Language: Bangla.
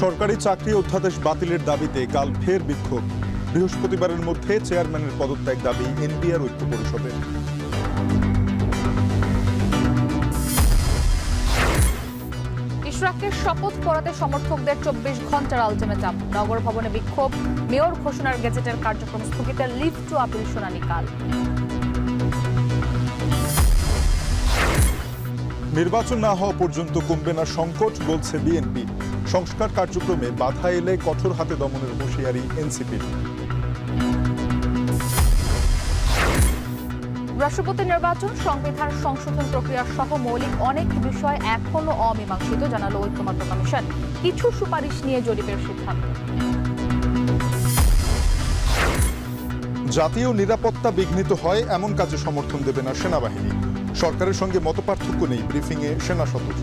সরকারি চাকরি অধ্যাদেশ বাতিলের দাবিতে কাল ফের বিক্ষোভ। বৃহস্পতিবারের মধ্যে চেয়ারম্যানের পদত্যাগ দাবি এনবিআর ঐক্য পরিষদের। ইশরাকের শপথ পড়াতে সমর্থকদের 24 ঘন্টার আলটিমেটাম। নগর ভবনে বিক্ষোভ, মেয়র ঘোষণার গেজেটের কার্যক্রম স্থগিতে লিভ টু আপিল শুনানি কাল। নির্বাচন না হওয়া পর্যন্ত কমবে না সংকট, বলছে বিএনপি। সংস্কার কার্যক্রমে বাধা এলে কঠোর হাতে দমনের হুঁশিয়ারি এনসিপির। রাষ্ট্রপতি নির্বাচন, সংবিধান সংশোধন প্রক্রিয়া সহ মৌলিক অনেক বিষয় এখনো অমীমাংসিত, জানালো ঐক্যমত্য কমিশন। কিছু সুপারিশ নিয়ে জরিপের সিদ্ধান্ত। জাতীয় নিরাপত্তা বিঘ্নিত হয় এমন কাজে সমর্থন দেবে না সেনাবাহিনী। সরকারের সঙ্গে মতপার্থক্য নেই, ব্রিফিংয়ে সেনা সদস্য।